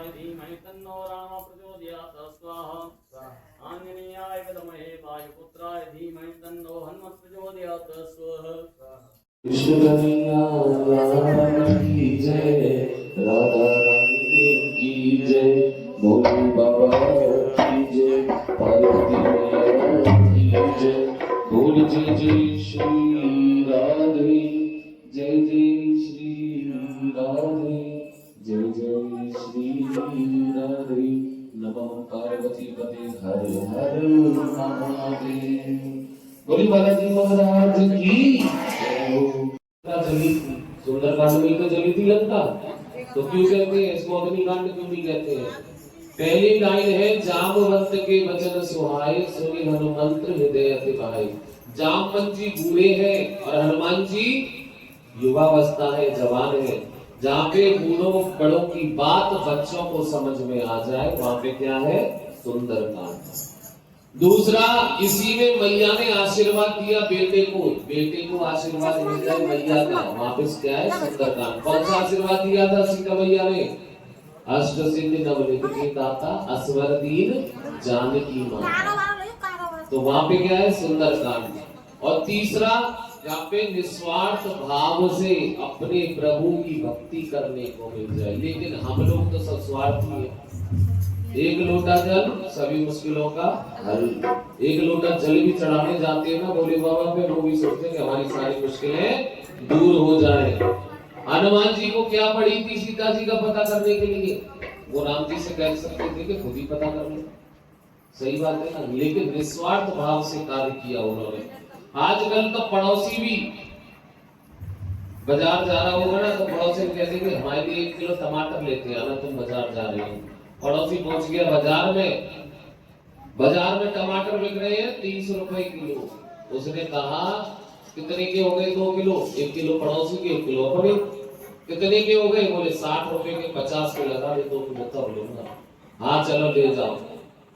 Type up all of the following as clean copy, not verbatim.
धीमहि तन्नो राम प्रचोदयात् स्वाहा। आंजनेयाय विद्महे वायुपुत्राय धीमहि तन्नो हनुमत् प्रचोदयात् स्वाहा। कृष्ण कन्हैया लाल की जय, राधा रानी की जय, भोले बाबा की जय, पार्वती मैया की जय। बोल जय जय श्री राधे, जय जय श्री राधे, जय जय श्री राधे। नमः पार्वती पते हर हर महादेव। बोली बालाजी महाराज की जली सुंदरकांड में तो जली थी लंका, तो क्यों कहते हैं इसको अग्निकांड क्यों नहीं कहते हैं? पहली लाइन है जामवंत के वचन सुहाए, सुनि हनुमंत हृदय अति भाए। जामवंत जी बूढ़े हैं और हनुमान जी युवावस्था है, जवान है। जहाँ पे बूढ़ों बड़ों की बात बच्चों को समझ में आ जाए वहां पे क्या है? सुंदरकांड। दूसरा, इसी में मैया ने आशीर्वाद दिया बेटे को आशीर्वाद मिल जाए मैया का, वापस क्या है? सुंदरकांड। कौन सा आशीर्वाद दिया था सीता मैया ने? अष्ट सिद्धि नवनिधि की दाता असवर दीन जानकी मां, तो वहां पे क्या है? सुंदरकांड। और तीसरा, जहाँ पे निस्वार्थ भाव से अपने प्रभु की भक्ति करने को मिल जाए। लेकिन हम लोग तो सब स्वार्थी है। एक लोटा जल सभी मुश्किलों का हल। एक लोटा जल भी चढ़ाने जाते हैं ना भोले बाबा पे, वो भी सोचते हैं कि हमारी सारी मुश्किलें दूर हो जाए। हनुमान जी को क्या पड़ी थी सीता जी का पता करने के लिए? वो राम जी से कह सकते थे कि खुद ही पता कर लो, सही बात है ना। लेकिन निस्वार्थ भाव से कार्य किया उन्होंने। आजकल तो पड़ोसी भी बाजार जा रहा होगा ना, तो पड़ोसी कह देंगे हमारे लिए 1 किलो टमाटर लेते आना, तुम बाजार जा रहे हो। पड़ोसी पहुंच गया बाजार में टमाटर बिक रहे हैं 300 रुपए किलो। उसने कहा कितने के हो गए? 2 किलो। 1 किलो पड़ोसी के, 1 किलो अपने। कितने के हो गए? बोले 60 रुपए के 50 के लगा दे, 2 किलो तब लूंगा। हाँ चलो ले जाओ।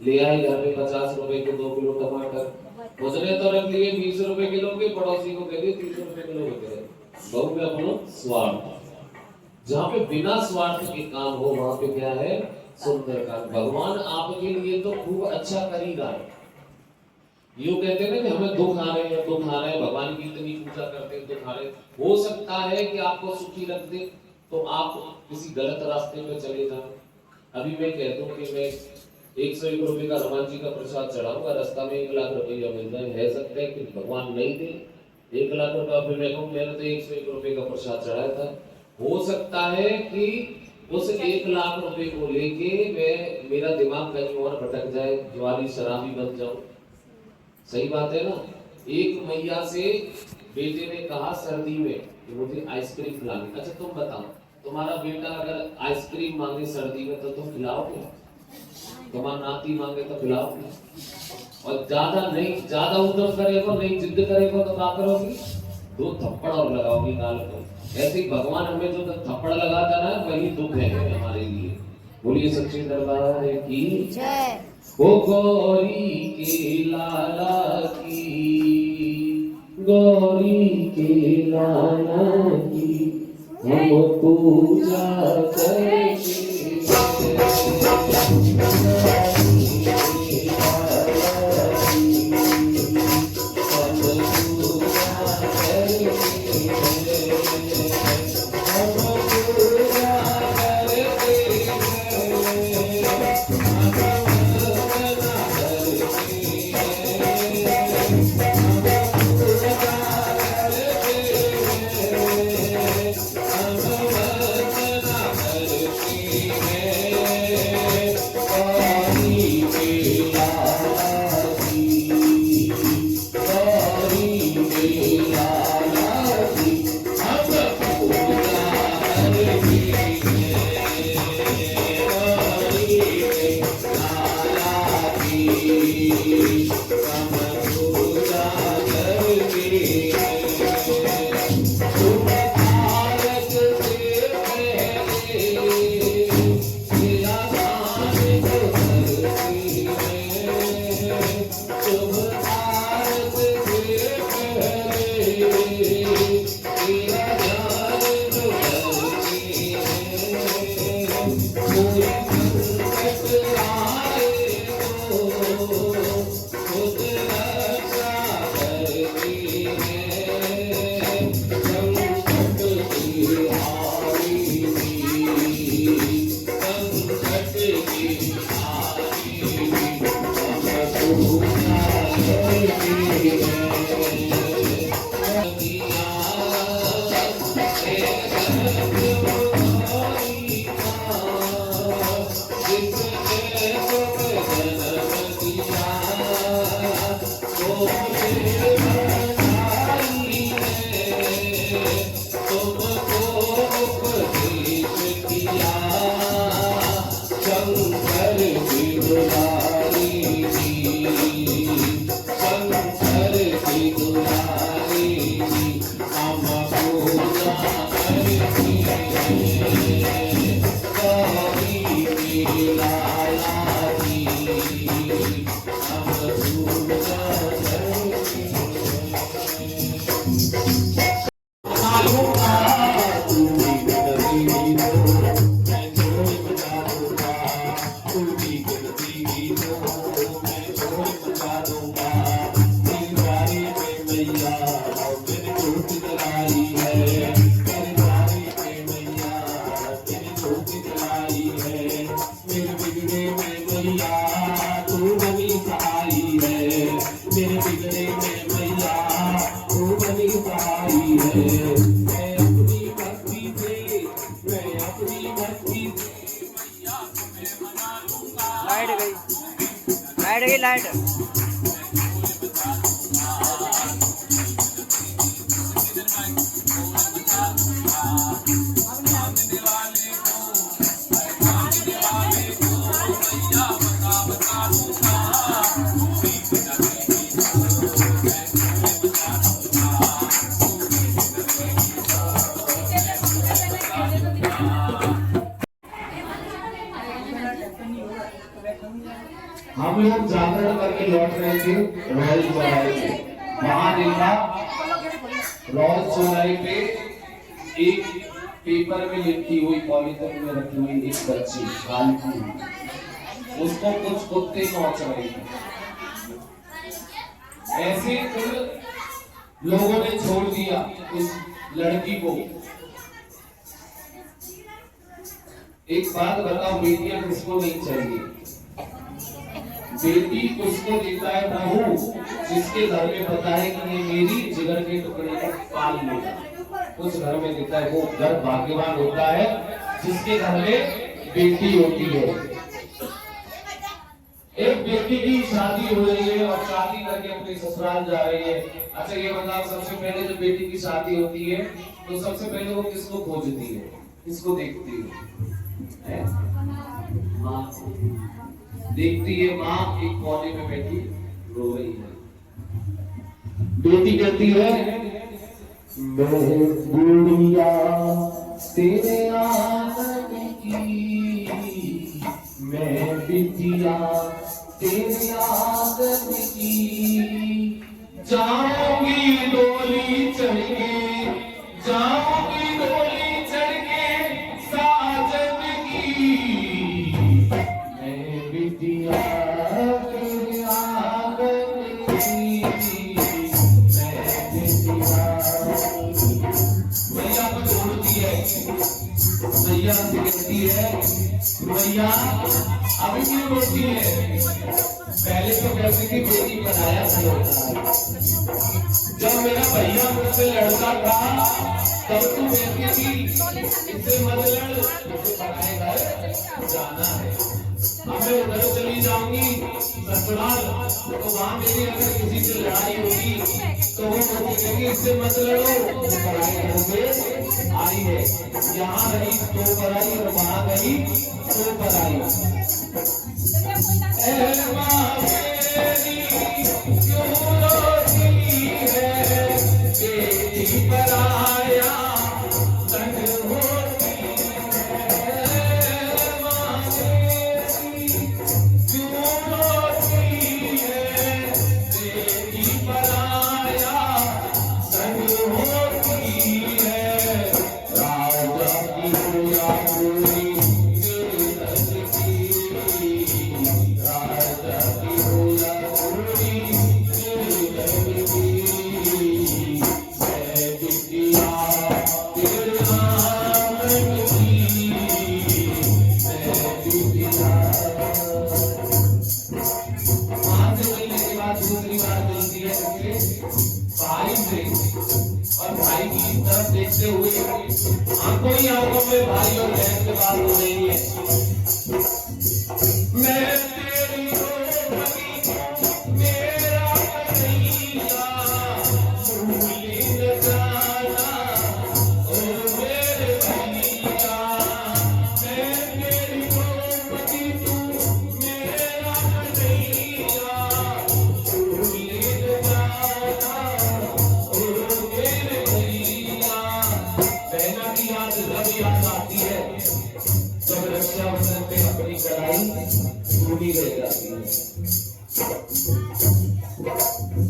ले आए घर में 50 रुपए के 2 किलो टमाटर। उसने तो रख लिए 20 रुपए किलो के, पड़ोसी को कह दिए 30 रुपए किलो बिक रहे। बहु में अपना स्वार्थ। जहाँ पे बिना स्वार्थ के काम हो वहां पे क्या है? सुंदरकांड। भगवान आपके लिए तो खूब अच्छा कर ही रहा है। यूं कहते हैं कि हमें दुख आ रहे हैं, भगवान की इतनी पूजा करते हैं, दुख आ रहे। हो सकता है कि आपको सुखी रख दे तो आप किसी गलत रास्ते पे चले जाओ। अभी मैं कहता हूँ कि मैं 101 रुपए का हनुमान जी का प्रसाद चढ़ाऊंगा, रास्ता में 1 लाख रुपया मिल जाए। है सकता है कि भगवान नहीं दे 1 लाख रुपया, फिर मैं कहूँ मैंने तो 101 रुपए का प्रसाद चढ़ाया था। हो सकता है कि उस 1 लाख रुपए को लेके मेरा दिमाग कहीं और भटक जाए, ज्वारी शराबी बन जाऊं। सही बात है ना। एक मैया से बेटे ने कहा सर्दी में कि मुझे आइसक्रीम खिलानी। अच्छा तुम बताओ, तुम्हारा बेटा अगर आइसक्रीम मांगे सर्दी में तो तुम खिलाओगे? तुम्हारा नाती मांगे तो खिलाओगे? और ज्यादा उधर करेगा, नहीं जिद करेगा तो क्या करोगी? 2 थप्पड़ और लगाओगी गाल को। ऐसे ही भगवान हमें जो थप्पड़ लगाता ना, वही दुख है हमारे लिए। बोलिए सच्चे दरबार की जय। ओ गौरी के लाला की, गौरी के लाला की हम पूजा करेंगे। लाइट गई लाइट। हम लोग जागरण करके लौट रहे थे रॉयल चौराहे पे। वहां देखा रॉयल चौराहे पे एक पेपर में लिखी हुई पॉलीथिन में रखी हुई एक बच्ची बालकी, उसको कुछ कुत्ते नोच रहे थे। ऐसे फिर लोगों ने छोड़ दिया उस लड़की को। एक बात बताओ, बेटियां किसको नहीं चाहिए? बेटी उसको देता है प्रभु जिसके घर में पता है कि ये मेरी जिगर के टुकड़े को पाल लेगा। उस घर में देता है, वो घर भाग्यवान होता है जिसके घर में बेटी होती है। एक बेटी की शादी हो रही है और शादी करके अपने ससुराल जा रही है। अच्छा ये बताओ, सबसे पहले जब बेटी की शादी होती है तो सबसे पहले वो किसको खोजती है, किसको देखती है? माँ को देखती है। माँ एक कोने में बैठी रो रही है। बेटी कहती है, मैं गुड़िया तेरे आंगन की, मैं बिटिया तेरे आंगन की, जाऊंगी डोली चढ़ के, जाऊंगी डोली चढ़ के साजन की, मैं बिटिया तेरे आंगन की, मैं बिटिया। मैया को छोड़ती है, मैया से कहती है, मैया अभी क्यों रोती है? पहले तो कहती थी बेटी बनाया नहीं होता है। जब मेरा भैया मुझसे लड़ता था तब तू कहती थी इससे मत लड़, मुझे पढ़ाए घर जाना है। अब मैं उधर चली जाऊंगी ससुराल, तो वहां मेरी अगर किसी से लड़ाई होगी तो वो मुझे कहेंगे इससे मत लड़ो, वो पढ़ाई घर से आई है। यहाँ रही तो पढ़ाई और वहां गई तो पढ़ाई। क्यों रोती है बेटी पराया संग होती है, क्यों रोती है बेटी पराया संग होती है। राजा की पूरी राजा आंखों ही आंखों में भाई और बहन की बात हो रही है। मैं तेरी रोमनी मेरा कन्हैया भूली न जाना ओ मेरे भैया। मैं तेरी रोमनी तू मेरा कन्हैया भूली न जाना ओ मेरे भैया। बहना की याद जब याद आती है जब रक्षाबंधन पे अपनी कलाई पूरी रह जाती है।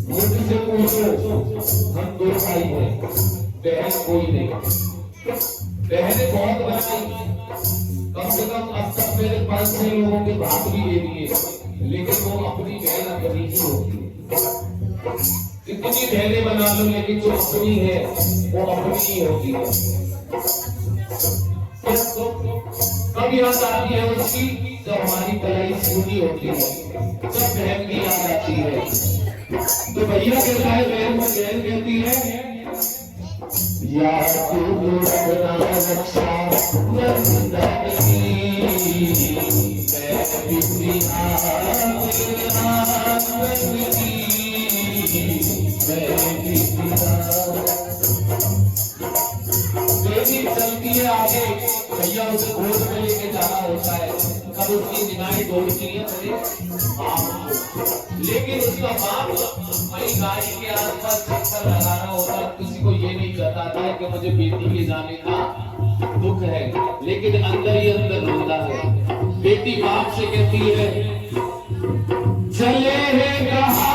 मुझसे पूछो हम दो भाई हैं, बहन कोई नहीं। बहनें बहुत बनाई, कम से कम अब तक मेरे 5-6 लोगों के भाग भी ले लिए, लेकिन वो अपनी बहन अपनी ही होती है। कितनी बहनें बना लो लेकिन जो अपनी है वो अपनी ही होती है। कब याद आती है उसकी जब हमारी कलाई सूनी होती है, जब बहन की याद आती है। तो भैया कहता है बहन को, बहन कहती है यार तू रखना रक्षा बंधनी मैं भी बेटी चलती है आगे, भैया उसे गोद में लेके जाना होता है, तब उसकी निगाहें दौड़ती है मेरे बाप को। लेकिन उसका बाप वही गाड़ी के आसपास चक्कर लगाना होता है, किसी को ये नहीं बताता है कि मुझे बेटी के जाने का दुख है, लेकिन अंदर ही अंदर रोता है। बेटी बाप से कहती है चले है कहा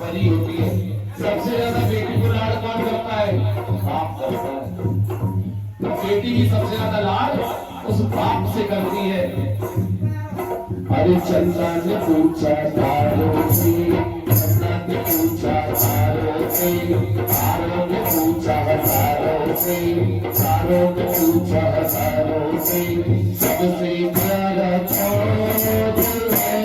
परी होती है। सबसे ज्यादा बेटी को लाड कौन करता है? बाप करता है। बेटी की सबसे ज्यादा लाड उस बाप से करती है। अरे चंदा ने पूछा तारों से, चंदा ने पूछा तारों से, तारों ने पूछा तारों से, तारों ने पूछा तारों से, सबसे प्यारा कौन है?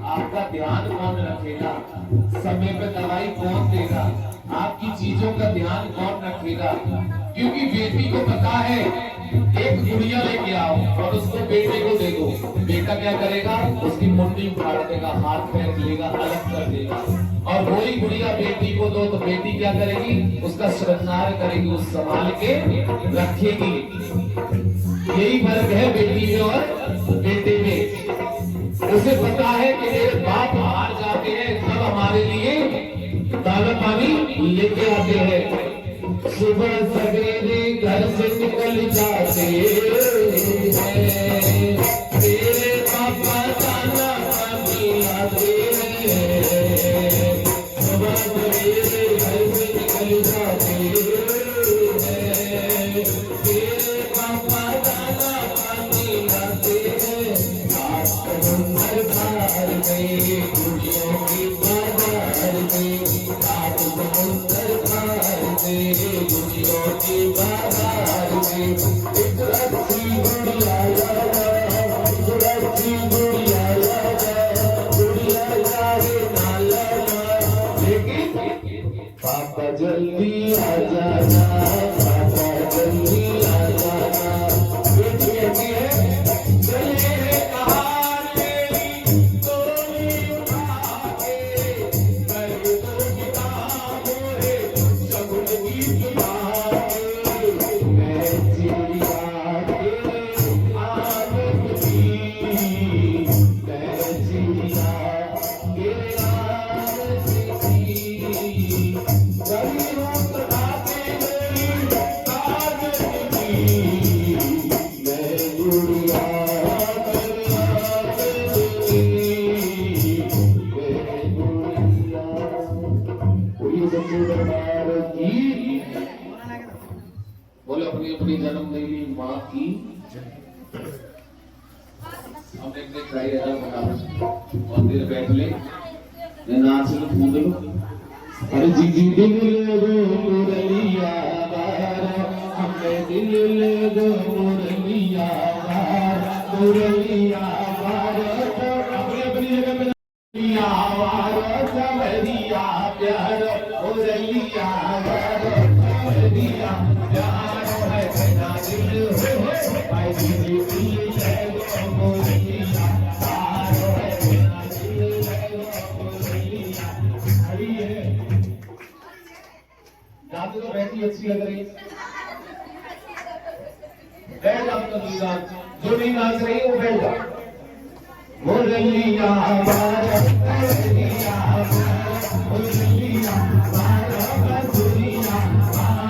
आपका ध्यान कौन रखेगा? समय पे दवाई कौन देगा? आपकी चीजों का ध्यान कौन रखेगा? क्योंकि बेटी को पता है एक गुड़िया लेके आओ और उसको बेटे को दे दो, बेटा क्या करेगा? उसकी मुंडी उखाड़ देगा, हाथ पैर लेगा, अलग कर देगा। और वही गुड़िया बेटी को दो तो बेटी क्या करेगी? उसका श्रृंगार करेगी, उस संभाल के रखेगी। यही फर्क है बेटी में और बेटे में। उसे पता है कि मेरे बाप बाहर जाते हैं तब हमारे लिए दाना पानी लेके आते हैं। सुबह सवेरे घर से निकल जाते हैं, तेरे पापा दाना पानी लाते हैं। सुबह सवेरे घर से निकल जाते हैं, तेरे पापा दाना पानी लाते हैं। समुंदर पार गए कुड़ियों की बाजार में, आज समुंदर पार गए कुड़ियों की बाजार में। एक अच्छी गुड़िया लाया, एक अच्छी गुड़िया लाया, गुड़िया जाए ना लाया, लेकिन पापा जल्दी आ जाना, पापा जल्दी आ जाना। बेटी कहती है चले बोले अपनी अपनी जन्म देवी माँ की हम एक ट्राई बना मंदिर बैठ ले नाच लो कूद लो अरे जी दिल ले गो मुरलिया बारा हमें दिल ले गो मुरलिया बारा मुरलिया बारा अपनी अपनी जगह पे मुरलिया बारा सवरिया प्यार मुरलिया बारा सवरिया प्यार है बिना दिल हो भाई दिल ले गो मुरलिया बारा है बिना दिल ले गो मुरलिया खड़ी है जाते तो बैठी अच्छी लग रही बैठ जाओ तो जो नहीं नाच रही वो बैठ जाओ मुरलिया बारा मुरलिया बारा मुरलिया बारा मुरलिया बारा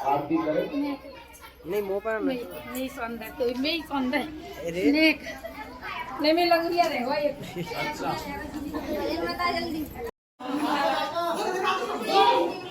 आरती करें नहीं मुंह पर नहीं संदा तो मैं संदा नेक नहीं मैं लग रही है वो ये बता जल्दी एक